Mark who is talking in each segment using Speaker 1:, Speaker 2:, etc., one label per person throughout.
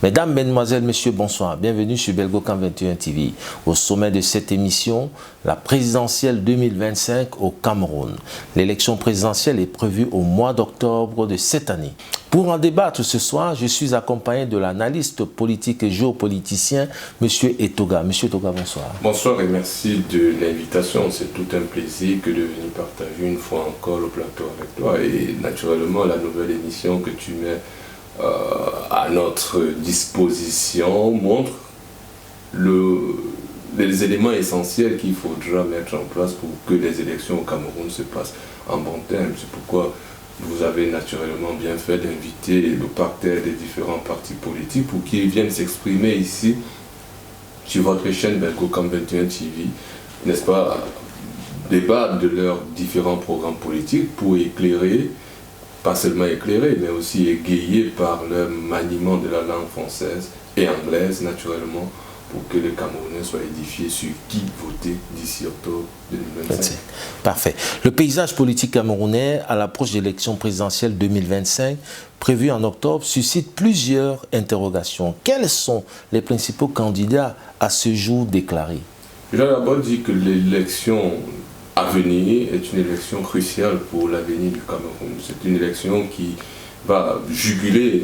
Speaker 1: Mesdames, Mesdemoiselles, Messieurs, bonsoir. Bienvenue sur Belgocam 21 TV. Au sommet de cette émission, la présidentielle 2025 au Cameroun. L'élection présidentielle est prévue au mois d'octobre de cette année. Pour en débattre ce soir, je suis accompagné de l'analyste politique et géopoliticien, M. Etoga. M. Etoga, bonsoir.
Speaker 2: Bonsoir et merci de l'invitation. C'est tout un plaisir que de venir partager une fois encore le plateau avec toi. Et naturellement, la nouvelle émission que tu mets à notre disposition montre les éléments essentiels qu'il faudra mettre en place pour que les élections au Cameroun se passent en bon terme. C'est pourquoi vous avez naturellement bien fait d'inviter le parterre des différents partis politiques pour qu'ils viennent s'exprimer ici sur votre chaîne Belgocam 21 TV, n'est-ce pas, débattre de leurs différents programmes politiques pour éclairer, pas seulement éclairé, mais aussi égayé par le maniement de la langue française et anglaise, naturellement, pour que les Camerounais soient édifiés sur qui voter d'ici octobre 2025.
Speaker 1: Parfait. Le paysage politique camerounais à l'approche de l'élection présidentielle 2025, prévue en octobre, suscite plusieurs interrogations. Quels sont les principaux candidats à ce jour déclarés?
Speaker 2: Je dois d'abord dire que l'élection à venir est une élection cruciale pour l'avenir du Cameroun. C'est une élection qui va juguler,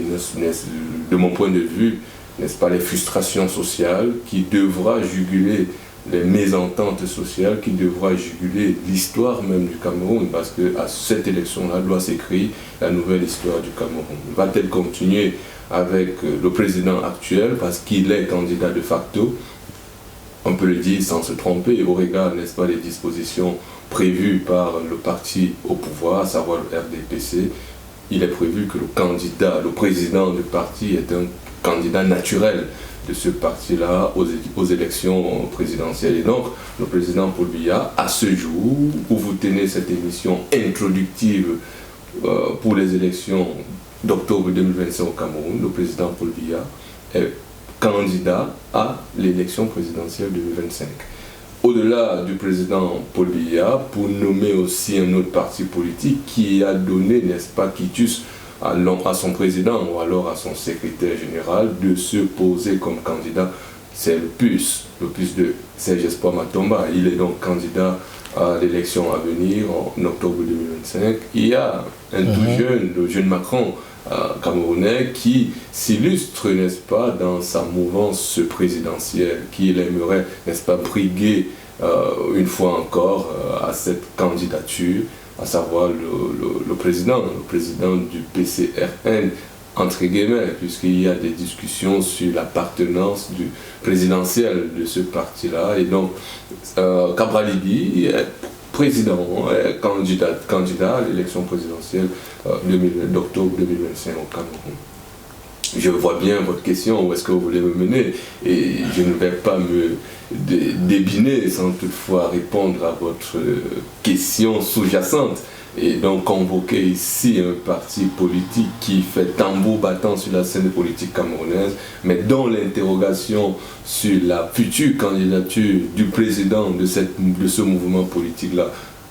Speaker 2: de mon point de vue, n'est-ce pas, les frustrations sociales, qui devra juguler les mésententes sociales, qui devra juguler l'histoire même du Cameroun, parce que à cette élection-là doit s'écrire la nouvelle histoire du Cameroun. Va-t-elle continuer avec le président actuel, parce qu'il est candidat de facto? On peut le dire sans se tromper, au regard, n'est-ce pas, des dispositions prévues par le parti au pouvoir, à savoir le RDPC. Il est prévu que le président du parti est un candidat naturel de ce parti-là aux élections présidentielles. Et donc, le président Paul Biya, à ce jour où vous tenez cette émission introductive pour les élections d'octobre 2025 au Cameroun, le président Paul Biya est candidat à l'élection présidentielle 2025. Au-delà du président Paul Biya, pour nommer aussi un autre parti politique qui a donné, n'est-ce pas, quitus à son président ou alors à son secrétaire général de se poser comme candidat, c'est le PUS de Serge Espoir Matomba. Il est donc candidat à l'élection à venir en octobre 2025. Il y a un tout jeune, le jeune Macron, camerounais, qui s'illustre, n'est-ce pas, dans sa mouvance présidentielle, qu'il aimerait, n'est-ce pas, briguer une fois encore à cette candidature, à savoir le président du PCRN, entre guillemets, puisqu'il y a des discussions sur l'appartenance du présidentiel de ce parti-là. Et donc, Cabral Ibi est président, candidat à l'élection présidentielle d'octobre 2025 au Cameroun. Je vois bien votre question, où est-ce que vous voulez me mener, et je ne vais pas me débiner sans toutefois répondre à votre question sous-jacente. Et donc convoquer ici un parti politique qui fait tambour battant sur la scène politique camerounaise, mais dont l'interrogation sur la future candidature du président de ce mouvement politique-là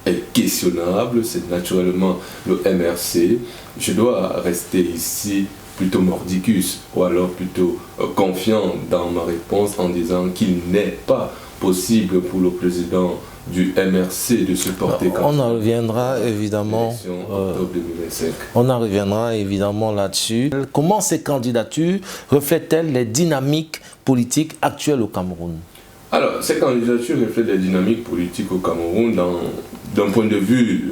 Speaker 2: est questionnable, c'est naturellement le MRC. Je dois rester ici plutôt mordicus, ou alors plutôt confiant dans ma réponse en disant qu'il n'est pas possible pour le président du MRC de se porter candidat.
Speaker 1: On en reviendra évidemment. On en reviendra évidemment là-dessus. Comment ces candidatures reflètent-elles les dynamiques politiques actuelles au Cameroun?
Speaker 2: Alors, ces candidatures reflètent les dynamiques politiques au Cameroun d'un point de vue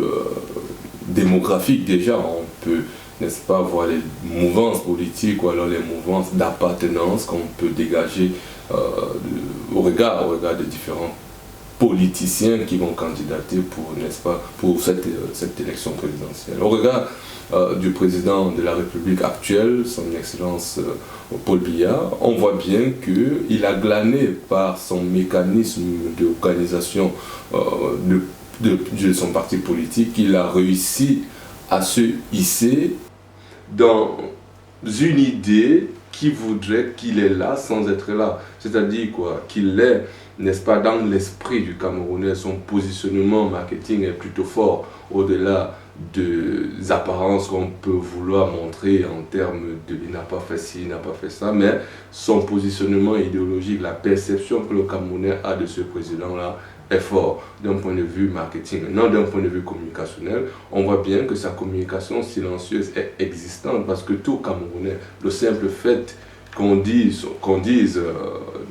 Speaker 2: démographique. Déjà, on peut, n'est-ce pas, voir les mouvances politiques ou alors les mouvances d'appartenance qu'on peut dégager au regard des différents politiciens qui vont candidater pour, n'est-ce pas, pour cette élection présidentielle. Au regard du président de la République actuelle, son Excellence Paul Biya, on voit bien qu'il a glané par son mécanisme d'organisation de son parti politique, il a réussi à se hisser dans une idée qui voudrait qu'il est là sans être là. C'est-à-dire quoi? Qu'il est, n'est-ce pas, dans l'esprit du Camerounais, son positionnement marketing est plutôt fort au-delà des apparences qu'on peut vouloir montrer en termes de il n'a pas fait ci, il n'a pas fait ça, mais son positionnement idéologique, la perception que le Camerounais a de ce président-là est fort d'un point de vue marketing. Non, d'un point de vue communicationnel, on voit bien que sa communication silencieuse est existante parce que tout Camerounais, le simple fait qu'on dise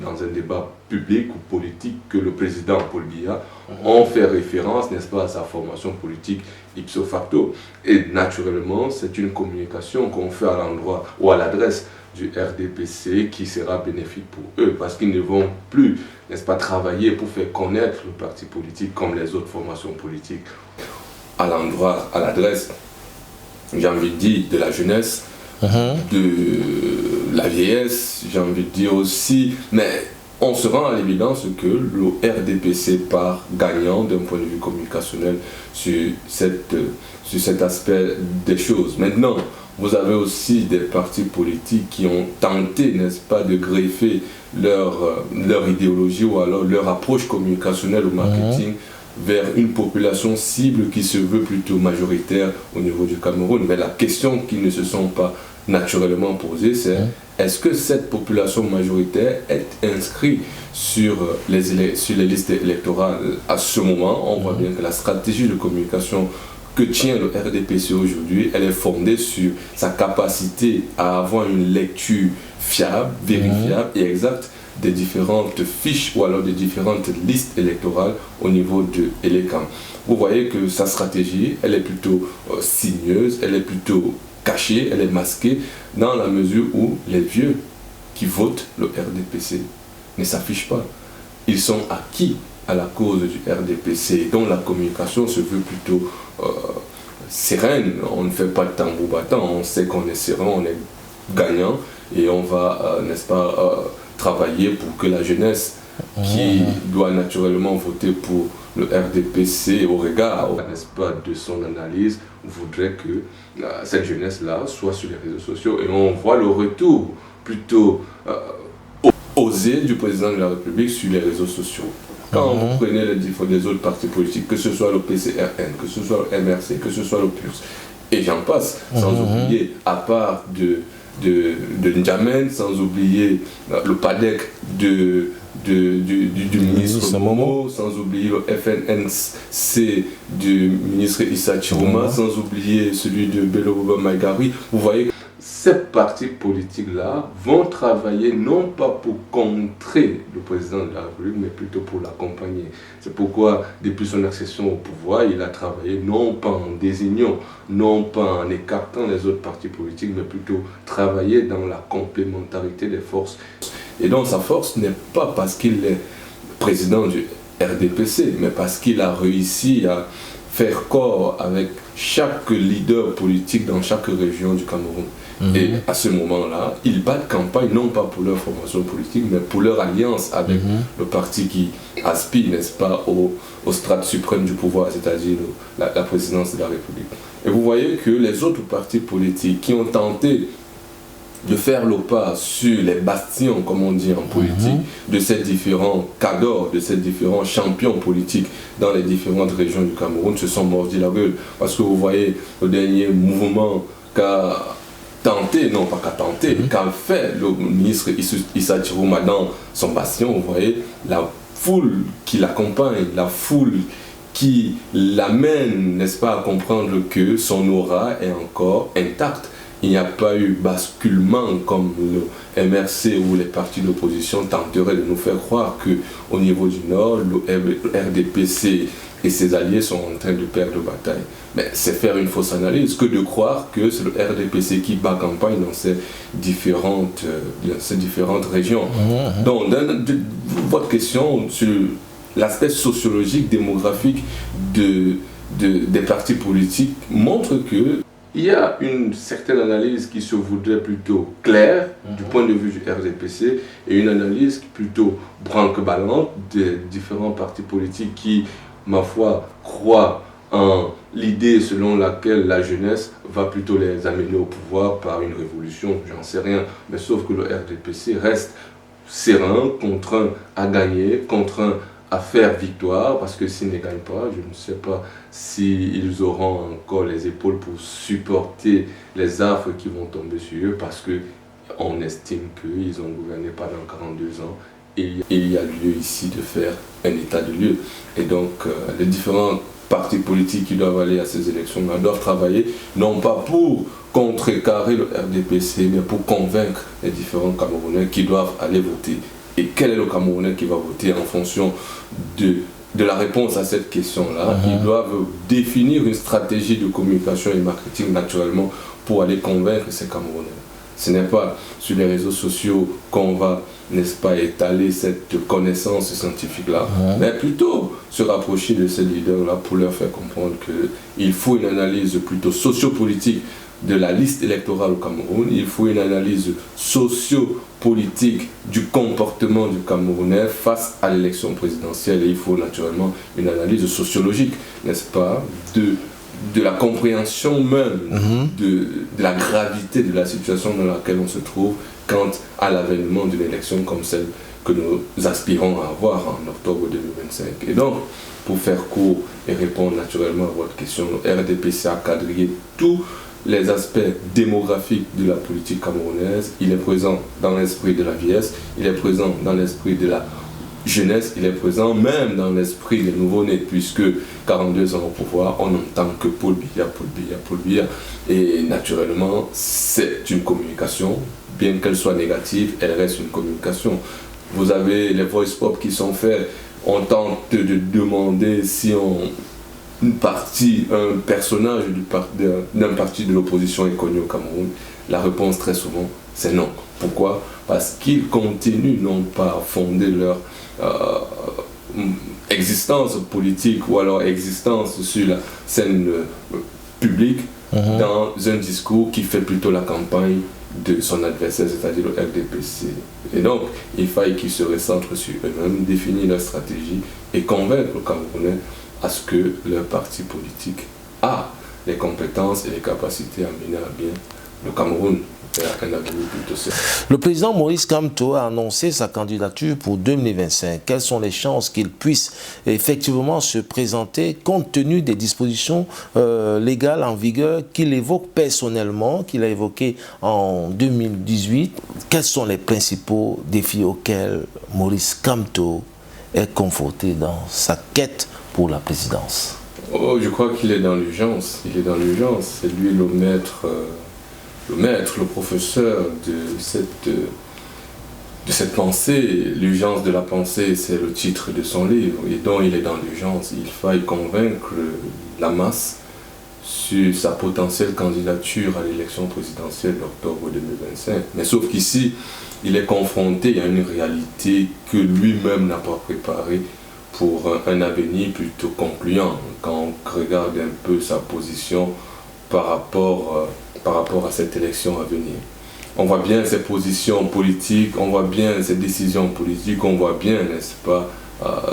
Speaker 2: dans un débat public ou politique que le président Paul Biya, on fait référence, n'est-ce pas, à sa formation politique ipso facto. Et naturellement, c'est une communication qu'on fait à l'endroit ou à l'adresse du RDPC qui sera bénéfique pour eux parce qu'ils ne vont plus, n'est-ce pas, travailler pour faire connaître le parti politique comme les autres formations politiques à l'endroit, à l'adresse, j'ai envie de dire, de la jeunesse, de la vieillesse, j'ai envie de dire aussi, mais on se rend à l'évidence que le RDPC part gagnant d'un point de vue communicationnel sur cet aspect des choses. Maintenant, vous avez aussi des partis politiques qui ont tenté, n'est-ce pas, de greffer leur idéologie ou alors leur approche communicationnelle au marketing vers une population cible qui se veut plutôt majoritaire au niveau du Cameroun. Mais la question qu'ils ne se sont pas naturellement posée, c'est est-ce que cette population majoritaire est inscrite sur les listes électorales à ce moment? On voit bien que la stratégie de communication que tient le RDPC aujourd'hui, elle est fondée sur sa capacité à avoir une lecture fiable, vérifiable et exacte des différentes fiches ou alors des différentes listes électorales au niveau de ELECAM. Vous voyez que sa stratégie, elle est plutôt sinueuse, elle est plutôt cachée, elle est masquée dans la mesure où les vieux qui votent le RDPC ne s'affichent pas. Ils sont acquis à la cause du RDPC, dont la communication se veut plutôt sereine. On ne fait pas de tambour battant, on sait qu'on est serein, on est gagnant et on va, n'est-ce pas, travailler pour que la jeunesse qui doit naturellement voter pour le RDPC au regard, n'est-ce pas, de son analyse, voudrait que cette jeunesse-là soit sur les réseaux sociaux. Et on voit le retour plutôt osé du président de la République sur les réseaux sociaux. Quand vous prenez les autres partis politiques, que ce soit le PCRN, que ce soit le MRC, que ce soit le PURS, et j'en passe, sans oublier, à part de N'Djamène, sans oublier le PADEC du ministre Momo, sans oublier le FNNC du ministre Issa Chiroma, sans oublier celui de Bello Maïgari. Vous voyez, ces partis politiques-là vont travailler non pas pour contrer le président de la République, mais plutôt pour l'accompagner. C'est pourquoi, depuis son accession au pouvoir, il a travaillé non pas en désignant, non pas en écartant les autres partis politiques, mais plutôt travailler dans la complémentarité des forces. Et donc sa force n'est pas parce qu'il est président du RDPC, mais parce qu'il a réussi à faire corps avec chaque leader politique dans chaque région du Cameroun. Et à ce moment-là, ils battent campagne non pas pour leur formation politique, mais pour leur alliance avec le parti qui aspire, n'est-ce pas, au strate suprême du pouvoir, c'est-à-dire la présidence de la République. Et vous voyez que les autres partis politiques qui ont tenté de faire le pas sur les bastions, comme on dit en politique, de ces différents cadors, de ces différents champions politiques dans les différentes régions du Cameroun, se sont mordis la gueule. Parce que vous voyez le dernier mouvement qu'a tenté, non pas qu'à tenter, qu'a fait le ministre Issa Chiroma dans son bastion. Vous voyez la foule qui l'accompagne, la foule qui l'amène, n'est-ce pas, à comprendre que son aura est encore intacte. Il n'y a pas eu basculement comme le MRC ou les partis d'opposition tenteraient de nous faire croire qu'au niveau du Nord, le RDPC et ses alliés sont en train de perdre bataille. Mais c'est faire une fausse analyse que de croire que c'est le RDPC qui bat campagne dans ces différentes régions. Donc, votre question sur l'aspect sociologique, démographique des partis politiques montre que il y a une certaine analyse qui se voudrait plutôt claire du point de vue du RDPC et une analyse plutôt branque-ballante des différents partis politiques qui, ma foi, croient en l'idée selon laquelle la jeunesse va plutôt les amener au pouvoir par une révolution, j'en sais rien. Mais sauf que le RDPC reste serein, contraint à gagner, contraint à faire victoire, parce que s'ils ne gagnent pas, je ne sais pas s'ils auront encore les épaules pour supporter les affres qui vont tomber sur eux, parce qu'on estime qu'ils ont gouverné pendant 42 ans et il y a lieu ici de faire un état de lieu. Et donc, les différents partis politiques qui doivent aller à ces élections-là doivent travailler, non pas pour contrecarrer le RDPC, mais pour convaincre les différents Camerounais qui doivent aller voter. Et quel est le Camerounais qui va voter en fonction de la réponse à cette question-là? Ils doivent définir une stratégie de communication et marketing naturellement pour aller convaincre ces Camerounais. Ce n'est pas sur les réseaux sociaux qu'on va, n'est-ce pas, étaler cette connaissance scientifique-là, mais plutôt se rapprocher de ces leaders-là pour leur faire comprendre qu'il faut une analyse plutôt sociopolitique de la liste électorale au Cameroun, il faut une analyse sociopolitique du comportement du Camerounais face à l'élection présidentielle, et il faut naturellement une analyse sociologique, n'est-ce pas, de la compréhension même de la gravité de la situation dans laquelle on se trouve quant à l'avènement d'une élection comme celle que nous aspirons à avoir en octobre 2025. Et donc, pour faire court et répondre naturellement à votre question, le RDPC a quadrillé tous les aspects démographiques de la politique camerounaise. Il est présent dans l'esprit de la vieillesse, il est présent dans l'esprit de la jeunesse, il est présent même dans l'esprit des nouveaux-nés, puisque 42 ans au pouvoir, on n'entend que Paul Biya, Paul Biya, Paul Biya. Et naturellement, c'est une communication, bien qu'elle soit négative, elle reste une communication. Vous avez les voice pop qui sont faits, on tente de demander si un personnage d'un parti de l'opposition est connu au Cameroun. La réponse très souvent, c'est non. Pourquoi? Parce qu'ils continuent non pas à fonder leur existence politique ou alors existence sur la scène publique dans un discours qui fait plutôt la campagne de son adversaire, c'est-à-dire le RDPC. Et donc, il faille qu'ils se recentrent sur eux-mêmes, définir leur stratégie et convaincre le Camerounais à ce que leur parti politique a les compétences et les capacités à mener à bien le Cameroun.
Speaker 1: Le président Maurice Kamto a annoncé sa candidature pour 2025. Quelles sont les chances qu'il puisse effectivement se présenter compte tenu des dispositions légales en vigueur qu'il évoque personnellement, qu'il a évoquées en 2018? Quels sont les principaux défis auxquels Maurice Kamto est confronté dans sa quête pour la présidence?
Speaker 2: Je crois qu'il est dans l'urgence. Il est dans l'urgence. C'est lui le maître, le professeur de cette pensée. L'urgence de la pensée, c'est le titre de son livre. Et donc, il est dans l'urgence. Il faille convaincre la masse sur sa potentielle candidature à l'élection présidentielle d'octobre 2025. Mais sauf qu'ici, il est confronté à une réalité que lui-même n'a pas préparée pour un avenir plutôt concluant quand on regarde un peu sa position par rapport à cette élection à venir. On voit bien ses positions politiques, on voit bien ses décisions politiques, on voit bien, n'est-ce pas,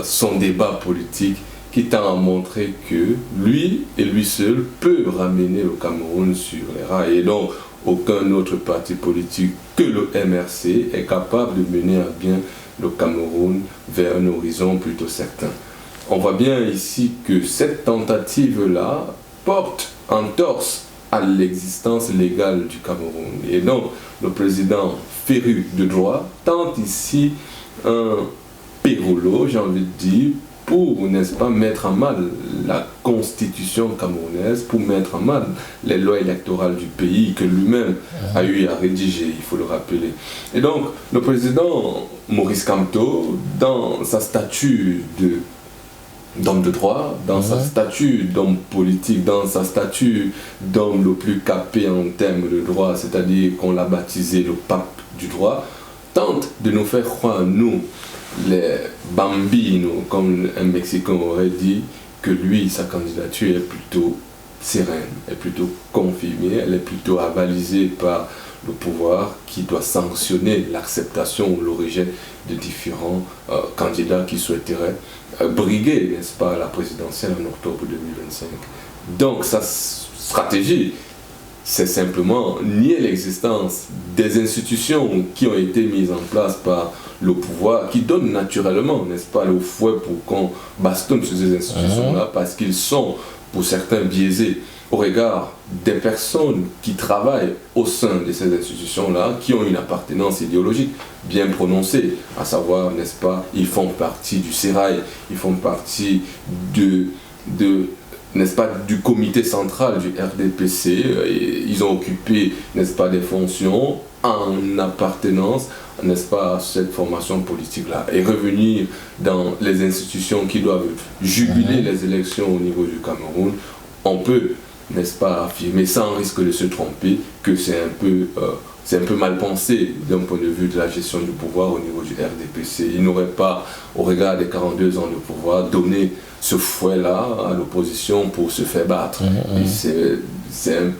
Speaker 2: son débat politique qui tend à montrer que lui et lui seul peut ramener le Cameroun sur les rails. Et donc, aucun autre parti politique que le MRC est capable de mener à bien le Cameroun vers un horizon plutôt certain. On voit bien ici que cette tentative-là porte en torse à l'existence légale du Cameroun. Et donc, le président féru de droit tente ici un pérolo, j'ai envie de dire, pour, n'est-ce pas, mettre en mal la constitution camerounaise, pour mettre en mal les lois électorales du pays que lui-même a eu à rédiger, il faut le rappeler. Et donc, le président Maurice Kamto, dans sa statue d'homme de droit, dans sa statue d'homme politique, dans sa statue d'homme le plus capé en termes de droit, c'est-à-dire qu'on l'a baptisé le pape du droit, tente de nous faire croire, nous, les bambinos, comme un Mexicain aurait dit, que lui, sa candidature est plutôt sereine, est plutôt confirmée, elle est plutôt avalisée par le pouvoir qui doit sanctionner l'acceptation ou le rejet de différents candidats qui souhaiteraient briguer, n'est-ce pas, la présidentielle en octobre 2025. Donc sa stratégie, c'est simplement nier l'existence des institutions qui ont été mises en place par le pouvoir, qui donnent naturellement, n'est-ce pas, le fouet pour qu'on bastonne sur ces institutions-là, parce qu'ils sont, pour certains, biaisés au regard des personnes qui travaillent au sein de ces institutions-là, qui ont une appartenance idéologique bien prononcée, à savoir, n'est-ce pas, ils font partie du sérail, ils font partie n'est-ce pas, du comité central du RDPC, ils ont occupé, n'est-ce pas, des fonctions en appartenance, n'est-ce pas, à cette formation politique-là, et revenir dans les institutions qui doivent juguler les élections au niveau du Cameroun. On peut, n'est-ce pas, affirmer sans risque de se tromper que c'est un peu mal pensé d'un point de vue de la gestion du pouvoir au niveau du RDPC. Il n'aurait pas, au regard des 42 ans de pouvoir, donné ce fouet-là à l'opposition pour se faire battre. C'est un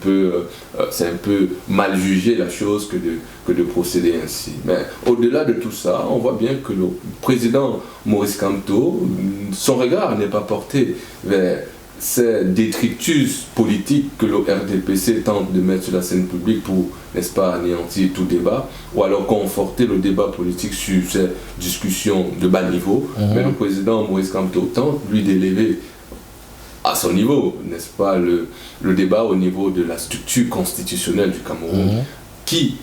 Speaker 2: peu mal jugé la chose que de procéder ainsi. Mais au-delà de tout ça, on voit bien que le président Maurice Kamto, son regard n'est pas porté vers ces détritus politiques que le RDPC tente de mettre sur la scène publique pour, n'est-ce pas, anéantir tout débat, ou alors conforter le débat politique sur ces discussions de bas niveau. Mais le président Maurice Kamto tente, lui, d'élever à son niveau, n'est-ce pas, le débat au niveau de la structure constitutionnelle du Cameroun, qui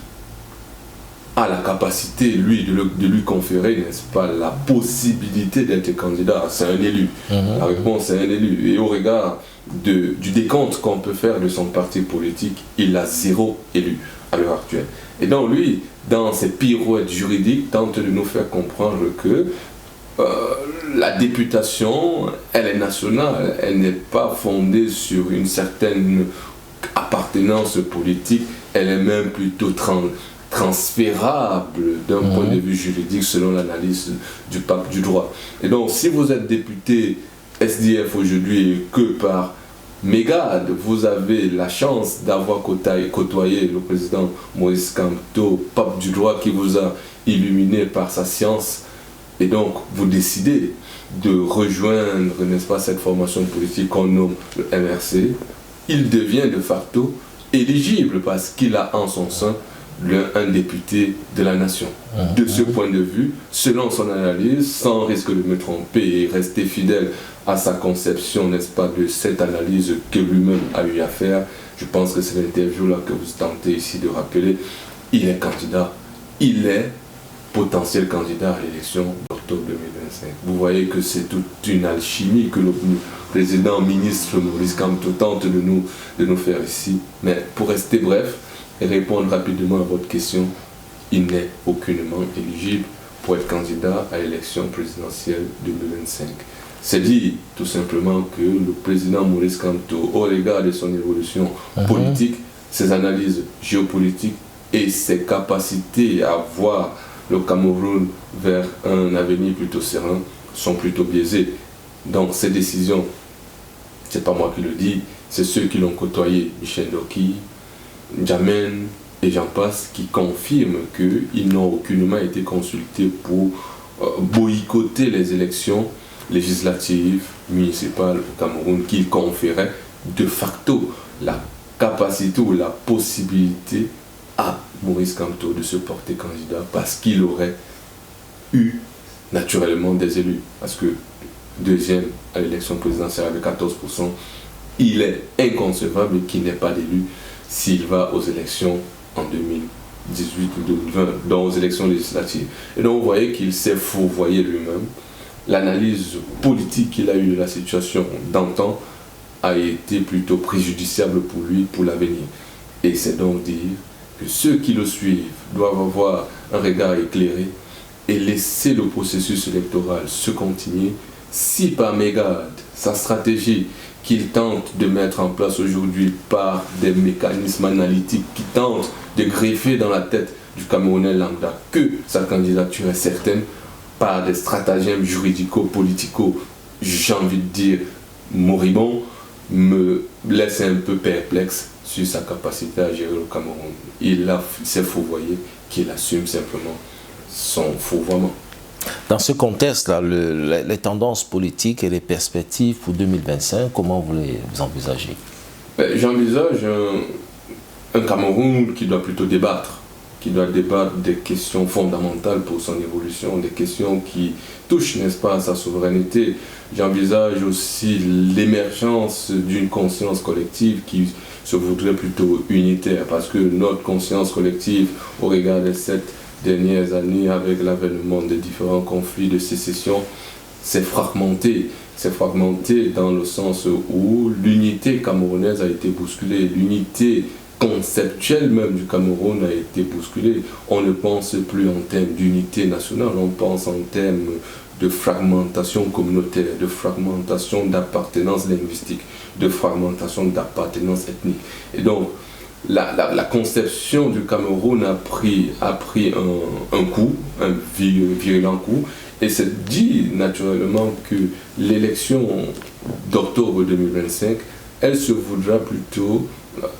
Speaker 2: a la capacité, lui, de lui conférer, n'est-ce pas, la possibilité d'être candidat. C'est un élu. La réponse, c'est un élu. Et au regard du décompte qu'on peut faire de son parti politique, il a 0 élu à l'heure actuelle. Et donc, lui, dans ses pirouettes juridiques, tente de nous faire comprendre que la députation, elle est nationale, elle n'est pas fondée sur une certaine appartenance politique, elle est même plutôt transférable d'un point de vue juridique selon l'analyse du pape du droit. Et donc, si vous êtes député SDF aujourd'hui et que par mégade, vous avez la chance d'avoir côtoyé le président Maurice Kamto, pape du droit qui vous a illuminé par sa science, et donc vous décidez de rejoindre, n'est-ce pas, cette formation politique qu'on nomme le MRC, il devient de facto éligible parce qu'il a en son sein un député de la nation. De ce point de vue, selon son analyse, sans risque de me tromper et rester fidèle à sa conception, n'est-ce pas, de cette analyse que lui-même a eu à faire, je pense que c'est l'interview-là que vous tentez ici de rappeler, il est candidat, il est potentiel candidat à l'élection d'octobre 2025. Vous voyez que c'est toute une alchimie que le président ministre Maurice Kamto tente de nous faire ici. Mais pour rester bref et répondre rapidement à votre question, il n'est aucunement éligible pour être candidat à l'élection présidentielle 2025. C'est dit tout simplement que le président Maurice Kamto, au regard de son évolution politique, ses analyses géopolitiques et ses capacités à voir le Cameroun vers un avenir plutôt serein, sont plutôt biaisées. Donc ces décisions, c'est pas moi qui le dis, c'est ceux qui l'ont côtoyé, Michel Doki, Jamen et j'en passe, qui confirment qu'ils n'ont aucunement été consultés pour boycotter les élections législatives, municipales au Cameroun, qui conféraient de facto la capacité ou la possibilité à Maurice Kamto de se porter candidat parce qu'il aurait eu naturellement des élus. Parce que deuxième à l'élection présidentielle avec 14%, il est inconcevable qu'il n'ait pas d'élu s'il va aux élections en 2018 ou 2020, donc aux élections législatives. Et donc vous voyez qu'il s'est fourvoyé lui-même. L'analyse politique qu'il a eue de la situation d'antan a été plutôt préjudiciable pour lui, pour l'avenir. Et c'est donc dire que ceux qui le suivent doivent avoir un regard éclairé et laisser le processus électoral se continuer. Si par mégade, sa stratégie qu'il tente de mettre en place aujourd'hui par des mécanismes analytiques qui tentent de greffer dans la tête du Camerounais lambda que sa candidature est certaine, par des stratagèmes juridico-politico, j'ai envie de dire moribonds, me laisse un peu perplexe sur sa capacité à gérer le Cameroun. Il s'est fourvoyé qu'il assume simplement son fourvoiement.
Speaker 1: Dans ce contexte-là, les tendances politiques et les perspectives pour 2025, comment vous les envisagez?
Speaker 2: J'envisage un Cameroun qui doit plutôt débattre, des questions fondamentales pour son évolution, des questions qui touchent, n'est-ce pas, à sa souveraineté. J'envisage aussi l'émergence d'une conscience collective qui se voudrait plutôt unitaire, parce que notre conscience collective, au regard des 7 dernières années, avec l'avènement des différents conflits de sécession, s'est fragmentée. C'est fragmenté dans le sens où l'unité camerounaise a été bousculée, l'unité conceptuelle même du Cameroun a été bousculée. On ne pense plus en termes d'unité nationale, on pense en termes de fragmentation communautaire, de fragmentation d'appartenance linguistique, de fragmentation d'appartenance ethnique. Et donc, la conception du Cameroun a pris un coup, un virulent coup, et c'est dit naturellement que l'élection d'octobre 2025, elle se voudra plutôt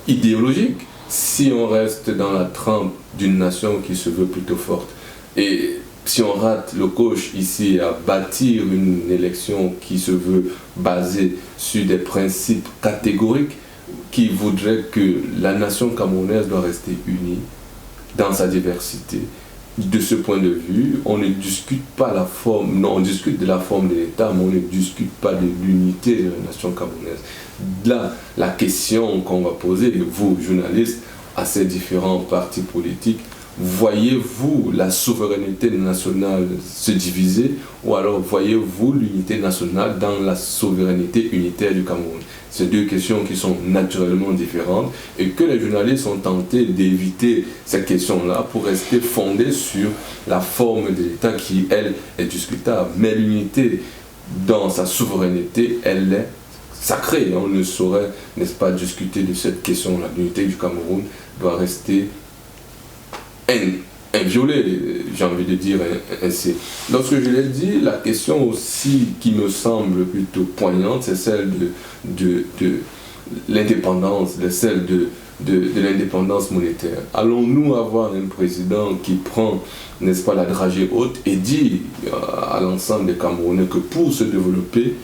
Speaker 2: idéologique si on reste dans la trempe d'une nation qui se veut plutôt forte. Et si on rate le coche ici à bâtir une élection qui se veut basée sur des principes catégoriques qui voudraient que la nation camerounaise doit rester unie dans sa diversité. De ce point de vue, on ne discute pas la forme, non, on discute de la forme de l'État, mais on ne discute pas de l'unité de la nation camerounaise. Là, la question qu'on va poser, vous, journalistes, à ces différents partis politiques, voyez-vous la souveraineté nationale se diviser ou alors voyez-vous l'unité nationale dans la souveraineté unitaire du Cameroun? C'est deux questions qui sont naturellement différentes et que les journalistes ont tenté d'éviter cette question-là pour rester fondés sur la forme de l'État qui, elle, est discutable. Mais l'unité dans sa souveraineté, elle est sacrée. On ne saurait, n'est-ce pas, discuter de cette question-là. L'unité du Cameroun doit rester inviolé, j'ai envie de dire ainsi. Lorsque je l'ai dit, la question aussi qui me semble plutôt poignante, c'est celle de l'indépendance, celle de l'indépendance monétaire. Allons-nous avoir un président qui prend, n'est-ce pas, la dragée haute et dit à l'ensemble des Camerounais que pour se développer,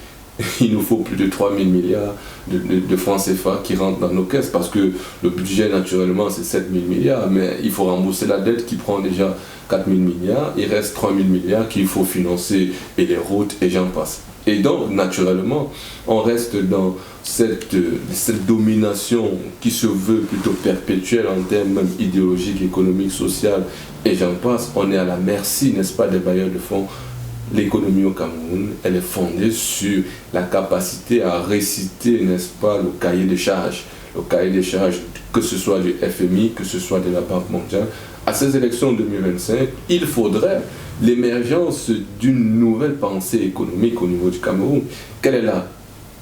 Speaker 2: il nous faut plus de 3 000 milliards de francs CFA qui rentrent dans nos caisses parce que le budget naturellement c'est 7 000 milliards mais il faut rembourser la dette qui prend déjà 4 000 milliards, il reste 3 000 milliards qu'il faut financer et les routes et j'en passe. Et donc naturellement on reste dans cette domination qui se veut plutôt perpétuelle en termes même idéologiques, économiques, sociaux et j'en passe. On est à la merci, n'est-ce pas, des bailleurs de fonds. L'économie au Cameroun, elle est fondée sur la capacité à réciter, n'est-ce pas, le cahier des charges. Le cahier des charges, que ce soit du FMI, que ce soit de la Banque mondiale. À ces élections 2025, il faudrait l'émergence d'une nouvelle pensée économique au niveau du Cameroun. Quelle est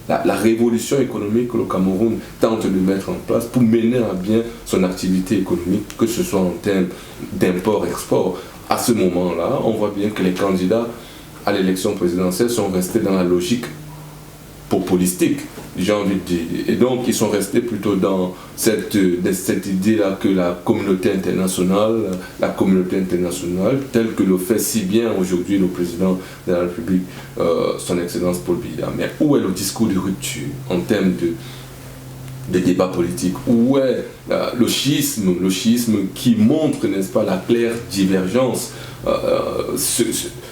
Speaker 2: la révolution économique que le Cameroun tente de mettre en place pour mener à bien son activité économique, que ce soit en termes d'import-export. À ce moment-là, on voit bien que les candidats à l'élection présidentielle sont restés dans la logique populistique, j'ai envie de dire. Et donc, ils sont restés plutôt dans cette idée-là que la communauté internationale, telle que le fait si bien aujourd'hui le président de la République, son Excellence Paul Biya. Mais où est le discours de rupture en termes de débat politique? Où est le schisme qui montre, n'est-ce pas, la claire divergence,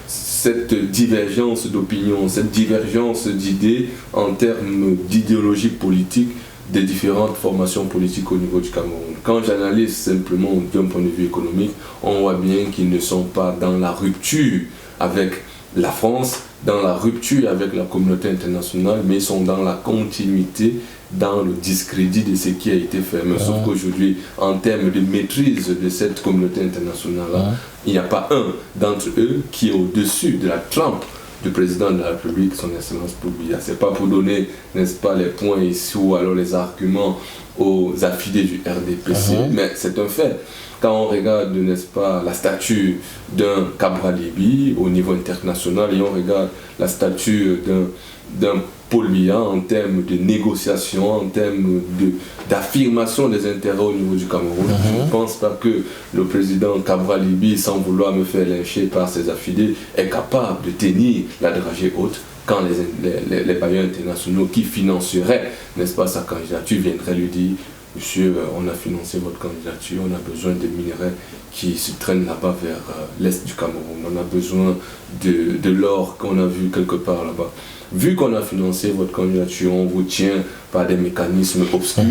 Speaker 2: cette divergence d'opinion, cette divergence d'idées en termes d'idéologie politique des différentes formations politiques au niveau du Cameroun. Quand j'analyse simplement d'un point de vue économique, on voit bien qu'ils ne sont pas dans la rupture avec la France, dans la rupture avec la communauté internationale, mais ils sont dans la continuité, dans le discrédit de ce qui a été fait. Mais sauf qu'aujourd'hui, en termes de maîtrise de cette communauté internationale-là, il n'y a pas un d'entre eux qui est au-dessus de la trempe du président de la République, son Excellence Paul Biya. Ce n'est pas pour donner, n'est-ce pas, les points ici ou alors les arguments aux affidés du RDPC, mais c'est un fait. Quand on regarde, n'est-ce pas, la statue d'un Cabral Libi au niveau international et on regarde la statue d'un Paul Biya en termes de négociation, en termes d'affirmation des intérêts au niveau du Cameroun, je ne pense pas que le président Cabral Libi, sans vouloir me faire lyncher par ses affidés, est capable de tenir la dragée haute quand les bailleurs internationaux qui financeraient, n'est-ce pas, sa candidature viendraient lui dire monsieur, on a financé votre candidature, on a besoin de minerais qui se traînent là-bas vers l'est du Cameroun, on a besoin de l'or qu'on a vu quelque part là-bas. Vu qu'on a financé votre candidature, on vous tient par des mécanismes obscurs.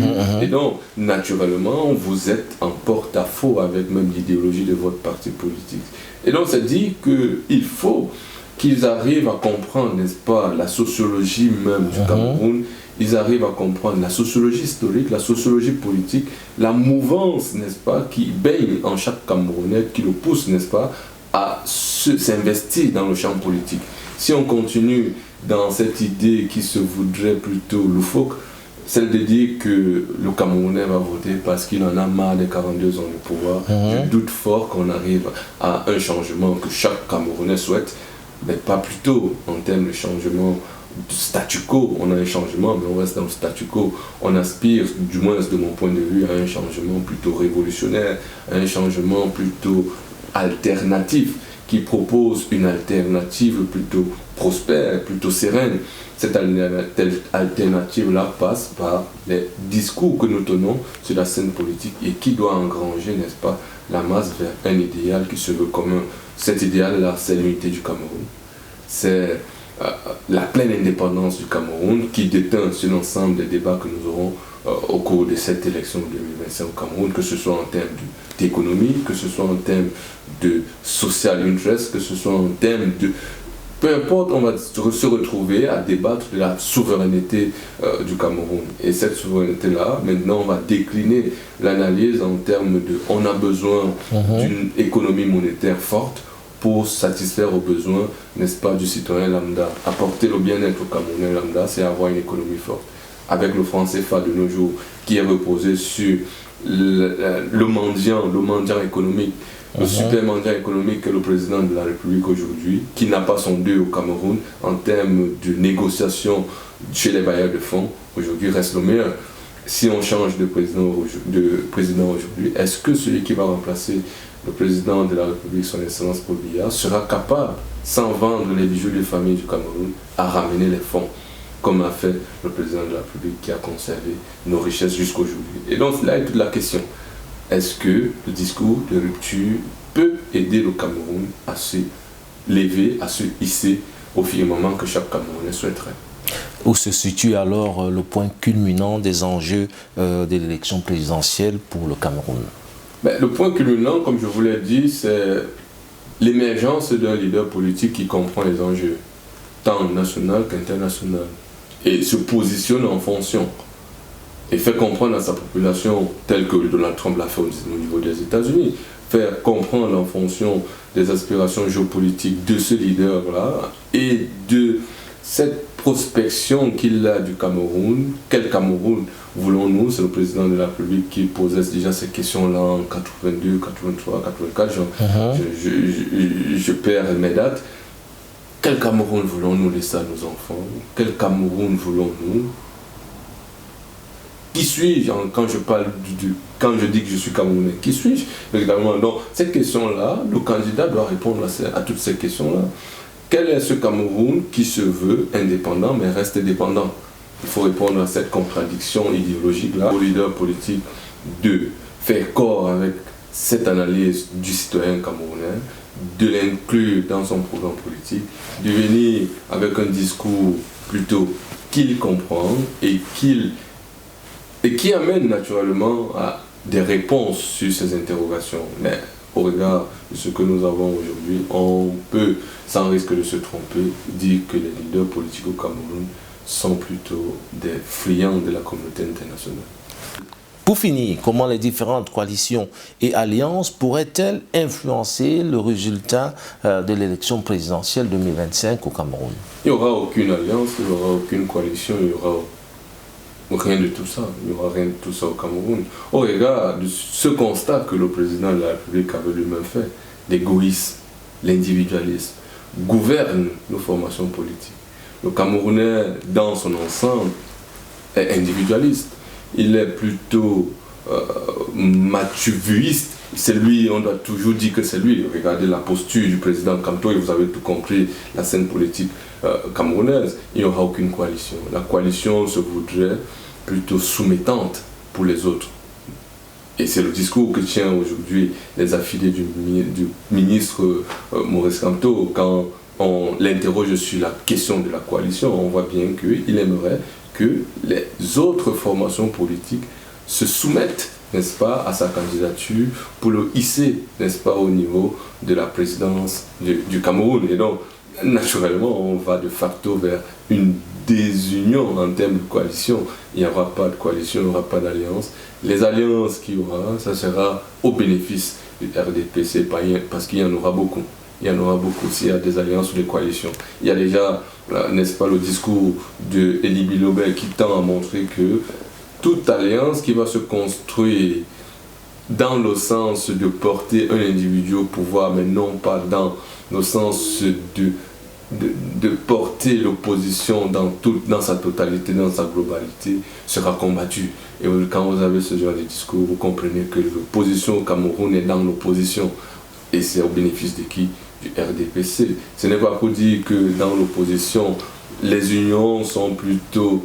Speaker 2: Et donc, naturellement, vous êtes en porte-à-faux avec même l'idéologie de votre parti politique. Et donc, ça dit qu'il faut qu'ils arrivent à comprendre, n'est-ce pas, la sociologie même du Cameroun. Ils arrivent à comprendre la sociologie historique, la sociologie politique, la mouvance, n'est-ce pas, qui baigne en chaque Camerounais, qui le pousse, n'est-ce pas, à s'investir dans le champ politique. Si on continue dans cette idée qui se voudrait plutôt loufoque, celle de dire que le Camerounais va voter parce qu'il en a marre des 42 ans de pouvoir, je doute fort qu'on arrive à un changement que chaque Camerounais souhaite, mais pas plutôt en termes de changement du statu quo. On a un changement, mais on reste dans le statu quo. On aspire, du moins de mon point de vue, à un changement plutôt révolutionnaire, à un changement plutôt alternatif, qui propose une alternative plutôt prospère, plutôt sereine. Cette alternative-là passe par les discours que nous tenons sur la scène politique et qui doit engranger, n'est-ce pas, la masse vers un idéal qui se veut commun. Cet idéal-là, c'est l'unité du Cameroun. C'est la pleine indépendance du Cameroun qui déteint sur l'ensemble des débats que nous aurons au cours de cette élection 2025 au Cameroun, que ce soit en termes d'économie, que ce soit en termes de social interest, que ce soit en termes de... Peu importe, on va se retrouver à débattre de la souveraineté du Cameroun. Et cette souveraineté-là, maintenant, on va décliner l'analyse en termes de... On a besoin d'une économie monétaire forte pour satisfaire aux besoins, n'est-ce pas, du citoyen lambda. Apporter le bien-être au Camerounais lambda, c'est avoir une économie forte. Avec le franc CFA de nos jours, qui est reposé sur le mendiant économique, le super mendiant économique que le président de la République aujourd'hui, qui n'a pas son deuil au Cameroun en termes de négociation chez les bailleurs de fonds, aujourd'hui reste le meilleur. Si on change de président aujourd'hui, est-ce que celui qui va remplacer le président de la République, son Excellence Paul Biya, sera capable, sans vendre les bijoux de famille du Cameroun, à ramener les fonds, comme a fait le président de la République qui a conservé nos richesses jusqu'à aujourd'hui. Et donc là est toute la question. Est-ce que le discours de rupture peut aider le Cameroun à se lever, à se hisser au firmament que chaque Camerounais souhaiterait?
Speaker 1: Où se situe alors le point culminant des enjeux de l'élection présidentielle pour le Cameroun?
Speaker 2: Le point culminant, comme je vous l'ai dit, c'est l'émergence d'un leader politique qui comprend les enjeux, tant national qu'international, et se positionne en fonction, et fait comprendre à sa population, tel que Donald Trump l'a fait au niveau des États-Unis, faire comprendre en fonction des aspirations géopolitiques de ce leader-là, et de cette prospection qu'il a du Cameroun. Quel Cameroun voulons-nous? C'est le président de la République qui posait déjà ces questions-là en 82, 83, 84. Je perds mes dates. Quel Cameroun voulons-nous laisser à nos enfants? Quel Cameroun voulons-nous? Qui suis-je quand je parle quand je dis que je suis Camerounais? Qui suis-je également? Donc cette question-là, le candidat doit répondre à toutes ces questions-là. Quel est ce Cameroun qui se veut indépendant mais reste dépendant? Il faut répondre à cette contradiction idéologique-là. Au leader politique de faire corps avec cette analyse du citoyen camerounais, de l'inclure dans son programme politique, de venir avec un discours plutôt qu'il comprend et qui amène naturellement à des réponses sur ces interrogations. Mais au regard de ce que nous avons aujourd'hui, on peut, sans risque de se tromper, dire que les leaders politiques au Cameroun sont plutôt des friands de la communauté internationale.
Speaker 1: Pour finir, comment les différentes coalitions et alliances pourraient-elles influencer le résultat de l'élection présidentielle 2025 au Cameroun?
Speaker 2: Il n'y aura aucune alliance, il n'y aura aucune coalition, il n'y aura rien de tout ça. Il n'y aura rien de tout ça au Cameroun. Au regard de ce constat que le président de la République avait lui-même fait, l'égoïsme, l'individualisme, gouverne nos formations politiques. Le Camerounais, dans son ensemble, est individualiste. Il est plutôt mathuvuiste. C'est lui, on doit toujours dire que c'est lui. Regardez la posture du président Kamto et vous avez tout compris, la scène politique camerounaise. Il n'y aura aucune coalition. La coalition se voudrait plutôt soumettante pour les autres. Et c'est le discours que tient aujourd'hui les affiliés du ministre Maurice Kamto. Quand on l'interroge sur la question de la coalition, on voit bien qu'il aimerait que les autres formations politiques se soumettent, n'est-ce pas, à sa candidature pour le hisser, n'est-ce pas, au niveau de la présidence du Cameroun. Et donc, naturellement, on va de facto vers une désunion en termes de coalition. Il n'y aura pas de coalition, il n'y aura pas d'alliance. Les alliances qu'il y aura, ça sera au bénéfice du RDPC parce qu'il y en aura beaucoup. Il y en aura beaucoup s'il y a des alliances ou des coalitions. Il y a déjà, n'est-ce pas, le discours de Elie Bilobert qui tend à montrer que toute alliance qui va se construire dans le sens de porter un individu au pouvoir, mais non pas dans le sens de porter l'opposition dans sa totalité, dans sa globalité, sera combattue. Et quand vous avez ce genre de discours, vous comprenez que l'opposition au Cameroun est dans l'opposition. Et c'est au bénéfice de qui? Du RDPC. Ce n'est pas pour dire que dans l'opposition, les unions sont plutôt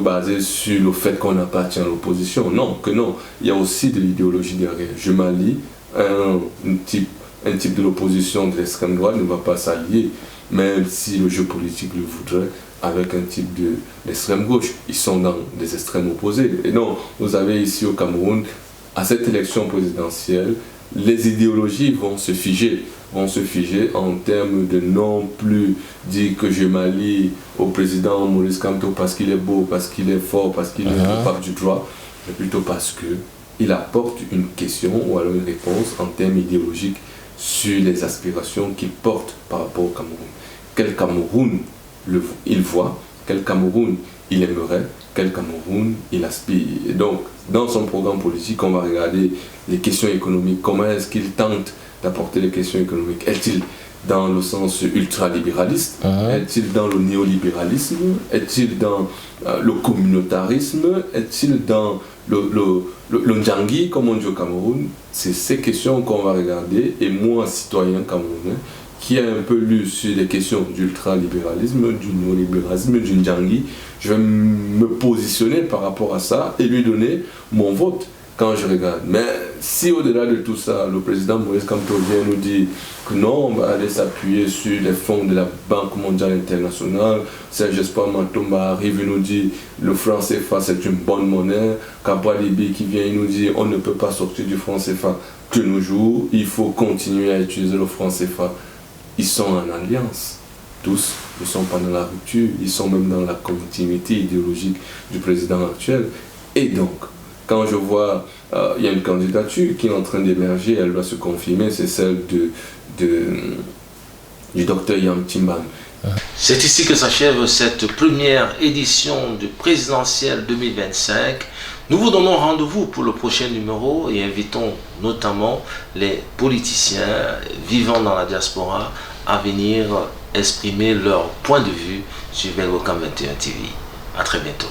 Speaker 2: basées sur le fait qu'on appartient à l'opposition. Non, que non. Il y a aussi de l'idéologie derrière. Je m'allie à un type de l'opposition de l'extrême droite ne va pas s'allier, même si le jeu politique le voudrait, avec un type d'extrême gauche. Ils sont dans des extrêmes opposés. Et donc, vous avez ici au Cameroun, à cette élection présidentielle, les idéologies vont se figer en termes de non plus dire que je m'allie au président Maurice Kamto parce qu'il est beau, parce qu'il est fort, parce qu'il est le pape du droit, mais plutôt parce qu'il apporte une question ou alors une réponse en termes idéologiques sur les aspirations qu'il porte par rapport au Cameroun. Quel Cameroun il voit, quel Cameroun il aimerait, quel Cameroun il aspire. Et donc, dans son programme politique, on va regarder les questions économiques. Comment est-ce qu'il tente d'apporter les questions économiques? Est-il dans le sens ultralibéraliste? Est-il dans le néolibéralisme? Est-il dans le communautarisme? Est-il dans le Ndjangi, comme on dit au Cameroun? C'est ces questions qu'on va regarder. Et moi, citoyen camerounais, qui a un peu lu sur les questions d'ultralibéralisme, du néolibéralisme, du Ndjangi, je vais me positionner par rapport à ça et lui donner mon vote quand je regarde. Mais si au-delà de tout ça, le président Maurice Kamto vient nous dire que non, on va aller s'appuyer sur les fonds de la Banque mondiale internationale, Serge Espoir Matomba arrive et nous dit le franc CFA c'est une bonne monnaie, Kabwa Libi qui vient et nous dit on ne peut pas sortir du franc CFA que nos jours, il faut continuer à utiliser le franc CFA. Ils sont en alliance. Tous ne sont pas dans la rupture, ils sont même dans la continuité idéologique du président actuel. Et donc, quand je vois, il y a une candidature qui est en train d'émerger, elle doit se confirmer, c'est celle du docteur Yam Timban.
Speaker 1: C'est ici que s'achève cette première édition du présidentiel 2025. Nous vous donnons rendez-vous pour le prochain numéro et invitons notamment les politiciens vivant dans la diaspora à venir exprimer leur point de vue sur Belgocam 21 TV. À très bientôt.